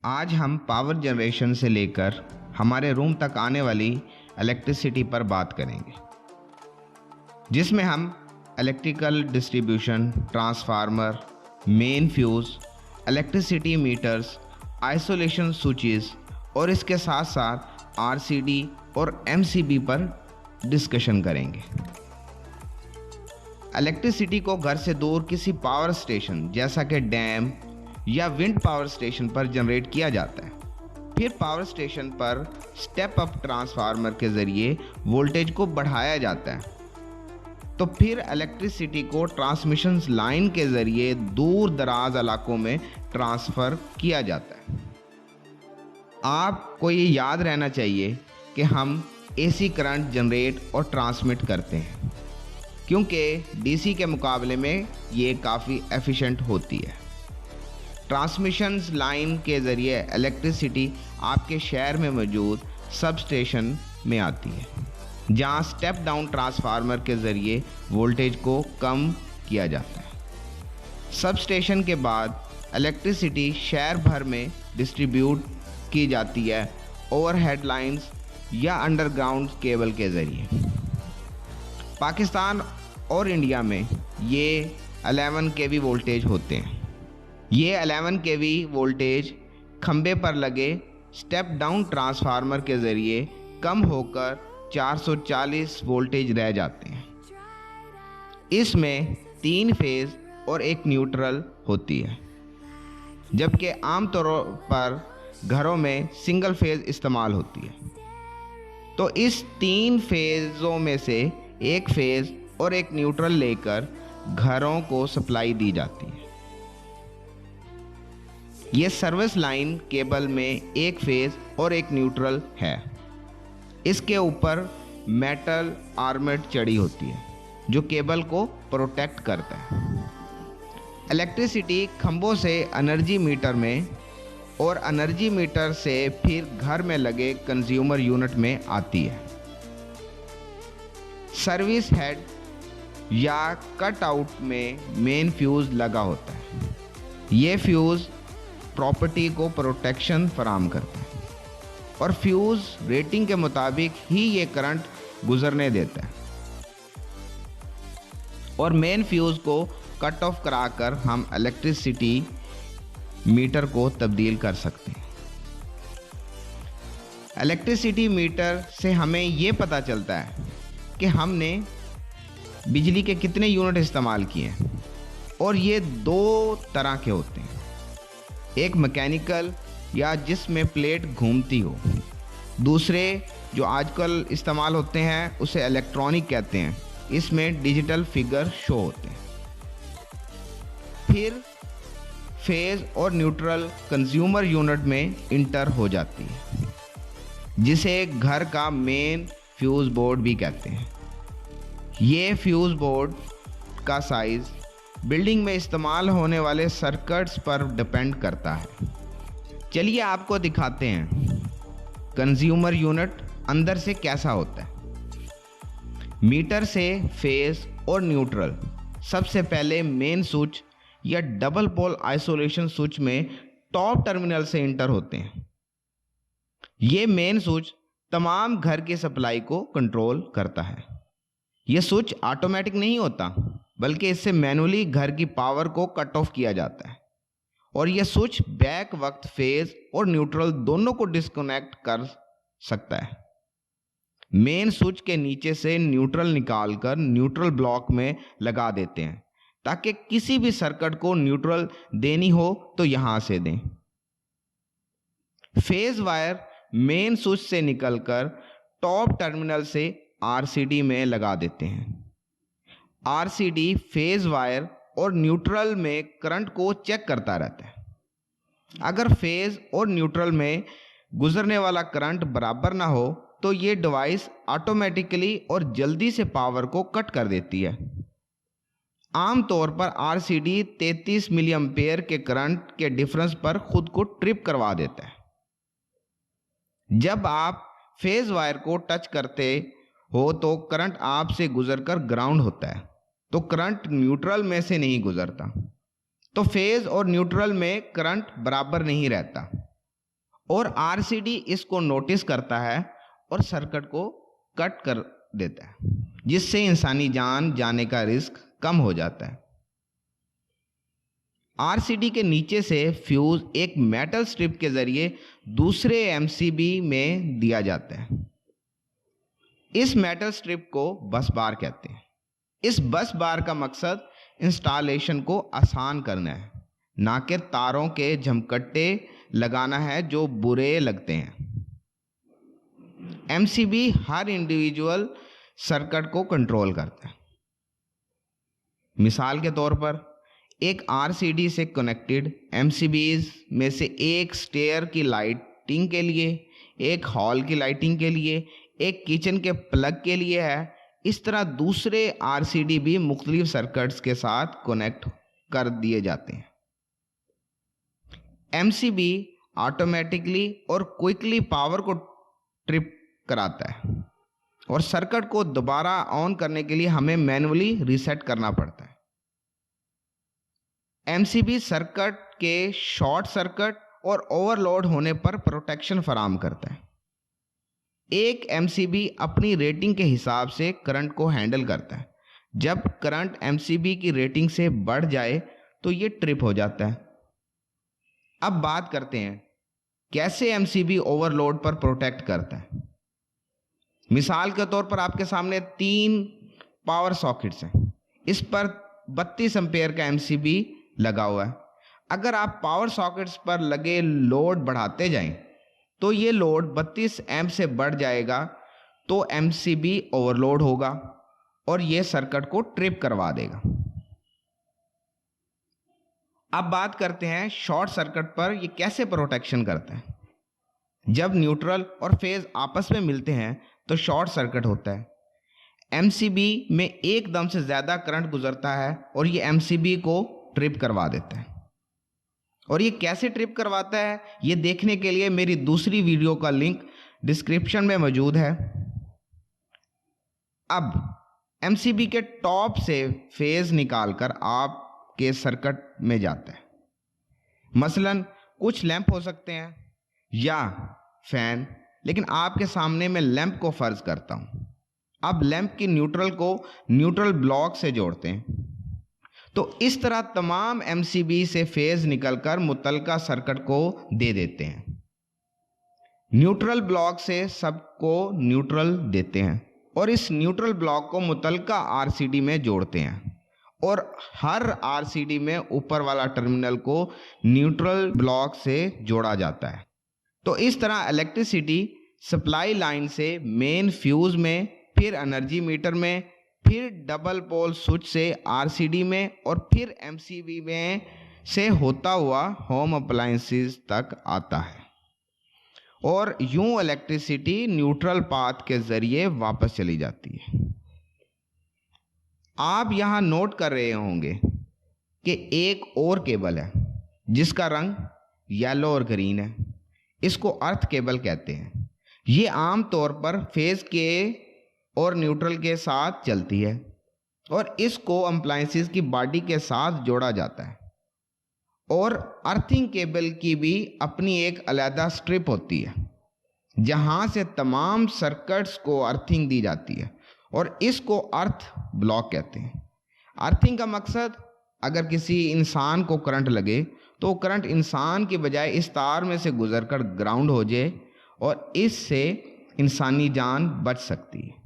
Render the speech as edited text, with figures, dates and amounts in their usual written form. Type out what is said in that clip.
आज हम power generation से लेकर हमारे रूम तक आने वाली इलेक्ट्रिसिटी पर बात करेंगे, जिसमें हम electrical distribution, transformer, main fuse, electricity meters, isolation switches और इसके साथ साथ आरसीडी और एमसीबी पर डिस्कशन करेंगे। इलेक्ट्रिसिटी को घर से दूर किसी पावर स्टेशन जैसा कि डैम या विंड पावर स्टेशन पर जनरेट किया जाता है। फिर पावर स्टेशन पर स्टेप अप ट्रांसफार्मर के ज़रिए वोल्टेज को बढ़ाया जाता है। तो फिर इलेक्ट्रिसिटी को ट्रांसमिशन लाइन के ज़रिए दूर दराज इलाकों में ट्रांसफ़र किया जाता है। आपको ये याद रहना चाहिए कि हम एसी करंट जनरेट और ट्रांसमिट करते हैं, क्योंकि डीसी के मुकाबले में ये काफ़ी एफिशिएंट होती है। ट्रांसमिशन लाइन के ज़रिए इलेक्ट्रिसिटी आपके शहर में मौजूद सब स्टेशन में आती है, जहां स्टेप डाउन ट्रांसफार्मर के ज़रिए वोल्टेज को कम किया जाता है। सब स्टेशन के बाद इलेक्ट्रिसिटी शहर भर में डिस्ट्रीब्यूट की जाती है ओवरहेड लाइंस या अंडरग्राउंड केबल के ज़रिए। पाकिस्तान और इंडिया में ये 11 केवी वोल्टेज होते हैं। ये 11 केवी वोल्टेज खंबे पर लगे स्टेप डाउन ट्रांसफार्मर के ज़रिए कम होकर 440 वोल्टेज रह जाते हैं। इसमें 3 फेज़ और एक न्यूट्रल होती है, जबकि आमतौर पर घरों में सिंगल फेज़ इस्तेमाल होती है। तो इस 3 फेज़ों में से एक फेज़ और एक न्यूट्रल लेकर घरों को सप्लाई दी जाती है। ये सर्विस लाइन केबल में एक फेज़ और एक न्यूट्रल है। इसके ऊपर मेटल आर्मेट चढ़ी होती है, जो केबल को प्रोटेक्ट करता है। इलेक्ट्रिसिटी खंभों से एनर्जी मीटर में और एनर्जी मीटर से फिर घर में लगे कंज्यूमर यूनिट में आती है। सर्विस हेड या कट आउट में मेन फ्यूज़ लगा होता है। ये फ्यूज़ प्रॉपर्टी को प्रोटेक्शन फराहम करता है और फ्यूज़ रेटिंग के मुताबिक ही ये करंट गुजरने देता है। और मेन फ्यूज़ को कट ऑफ कराकर हम इलेक्ट्रिसिटी मीटर को तब्दील कर सकते हैं। इलेक्ट्रिसिटी मीटर से हमें ये पता चलता है कि हमने बिजली के कितने यूनिट इस्तेमाल किए हैं, और ये 2 तरह के होते हैं। एक मैकेनिकल या जिसमें प्लेट घूमती हो, दूसरे जो आजकल इस्तेमाल होते हैं उसे इलेक्ट्रॉनिक कहते हैं। इसमें डिजिटल फिगर शो होते हैं। फिर फेज़ और न्यूट्रल कंज्यूमर यूनिट में इंटर हो जाती है, जिसे घर का मेन फ्यूज़ बोर्ड भी कहते हैं। ये फ्यूज़ बोर्ड का साइज़ बिल्डिंग में इस्तेमाल होने वाले सर्किट्स पर डिपेंड करता है। चलिए आपको दिखाते हैं कंज्यूमर यूनिट अंदर से कैसा होता है। मीटर से फेज़ और न्यूट्रल सबसे पहले मेन स्विच या डबल पोल आइसोलेशन स्विच में टॉप टर्मिनल से इंटर होते हैं। ये मेन स्विच तमाम घर की सप्लाई को कंट्रोल करता है। यह स्विच ऑटोमेटिक नहीं होता, बल्कि इससे मैनुअली घर की पावर को कट ऑफ किया जाता है, और यह स्विच बैक वक्त फेज़ और न्यूट्रल दोनों को डिस्कनेक्ट कर सकता है। मेन स्विच के नीचे से न्यूट्रल निकालकर न्यूट्रल ब्लॉक में लगा देते हैं, ताकि किसी भी सर्किट को न्यूट्रल देनी हो तो यहां से दें। फेज़ वायर मेन स्विच से निकलकर टॉप टर्मिनल से आरसीडी में लगा देते हैं। आरसीडी फेज़ वायर और न्यूट्रल में करंट को चेक करता रहता है। अगर फेज़ और न्यूट्रल में गुजरने वाला करंट बराबर ना हो तो ये डिवाइस ऑटोमेटिकली और जल्दी से पावर को कट कर देती है। आमतौर पर आरसीडी 33 मिली एम्पेयर के करंट के डिफरेंस पर खुद को ट्रिप करवा देता है। जब आप फेज़ वायर को टच करते हो तो करंट आपसे गुजरकर ग्राउंड होता है, तो करंट न्यूट्रल में से नहीं गुजरता। तो फेज़ और न्यूट्रल में करंट बराबर नहीं रहता। और आरसीडी इसको नोटिस करता है और सर्किट को कट कर देता है, जिससे इंसानी जान जाने का रिस्क कम हो जाता है। आरसीडी के नीचे से फ्यूज एक मेटल स्ट्रिप के जरिए दूसरे एमसीबी में दिया जाता है। इस मेटल स्ट्रिप को बस बार कहते हैं। इस बस बार का मकसद इंस्टॉलेशन को आसान करना है, ना कि तारों के झमकट्टे लगाना है जो बुरे लगते हैं। एमसीबी हर इंडिविजुअल सर्किट को कंट्रोल करता है। मिसाल के तौर पर एक आरसीडी से कनेक्टेड एमसीबीज में से एक स्टेयर की लाइटिंग के लिए, एक हॉल की लाइटिंग के लिए, एक किचन के प्लग के लिए है। इस तरह दूसरे आरसीडी भी मुख्तलिफ सर्किट्स के साथ कनेक्ट कर दिए जाते हैं। एमसीबी ऑटोमेटिकली और क्विकली पावर को ट्रिप कराता है और सर्किट को दोबारा ऑन करने के लिए हमें मैन्युअली रीसेट करना पड़ता है। एमसीबी सर्किट के शॉर्ट सर्किट और ओवरलोड होने पर प्रोटेक्शन फराहम करता है। एक एमसीबी अपनी रेटिंग के हिसाब से करंट को हैंडल करता है। जब करंट एमसीबी की रेटिंग से बढ़ जाए तो ये ट्रिप हो जाता है। अब बात करते हैं कैसे एमसीबी ओवरलोड पर प्रोटेक्ट करता है। मिसाल के तौर पर आपके सामने 3 पावर सॉकेट्स हैं। इस पर 32 एम्पेयर का एमसीबी लगा हुआ है। अगर आप पावर सॉकेट्स पर लगे लोड बढ़ाते जाएं तो ये लोड 32 एम्प से बढ़ जाएगा, तो एमसीबी ओवरलोड होगा और ये सर्किट को ट्रिप करवा देगा। अब बात करते हैं शॉर्ट सर्किट पर ये कैसे प्रोटेक्शन करता है। जब न्यूट्रल और फेज आपस में मिलते हैं तो शॉर्ट सर्किट होता है। एमसीबी में एकदम से ज़्यादा करंट गुजरता है और ये एमसीबी को ट्रिप करवा देता है। और ये कैसे ट्रिप करवाता है ये देखने के लिए मेरी दूसरी वीडियो का लिंक डिस्क्रिप्शन में मौजूद है। अब एमसीबी के टॉप से फेज निकालकर आपके सर्किट में जाता है। मसलन कुछ लैंप हो सकते हैं या फैन, लेकिन आपके सामने मैं लैंप को फर्ज करता हूं। अब लैंप की न्यूट्रल को न्यूट्रल ब्लॉक से जोड़ते हैं। तो इस तरह तमाम एमसीबी से फेज निकलकर मुतलका सर्किट को दे देते हैं। न्यूट्रल ब्लॉक से सबको न्यूट्रल देते हैं और इस न्यूट्रल ब्लॉक को मुतलका आरसीडी में जोड़ते हैं और हर आरसीडी में ऊपर वाला टर्मिनल को न्यूट्रल ब्लॉक से जोड़ा जाता है। तो इस तरह इलेक्ट्रिसिटी सप्लाई लाइन से मेन फ्यूज में, फिर एनर्जी मीटर में, फिर डबल पोल स्विच से आरसीडी में और फिर एमसीबी में से होता हुआ होम अप्लायंसेस तक आता है और यूं इलेक्ट्रिसिटी न्यूट्रल पाथ के जरिए वापस चली जाती है। आप यहां नोट कर रहे होंगे कि एक और केबल है जिसका रंग येलो और ग्रीन है। इसको अर्थ केबल कहते हैं। ये आमतौर पर फेज के और न्यूट्रल के साथ चलती है और इसको अप्लायंसेस की बॉडी के साथ जोड़ा जाता है। और अर्थिंग केबल की भी अपनी एक अलग स्ट्रिप होती है जहां से तमाम सर्किट्स को अर्थिंग दी जाती है और इसको अर्थ ब्लॉक कहते हैं। अर्थिंग का मकसद, अगर किसी इंसान को करंट लगे तो करंट इंसान की बजाय इस तार में से गुजरकर ग्राउंड हो जाए और इससे इंसानी जान बच सकती है।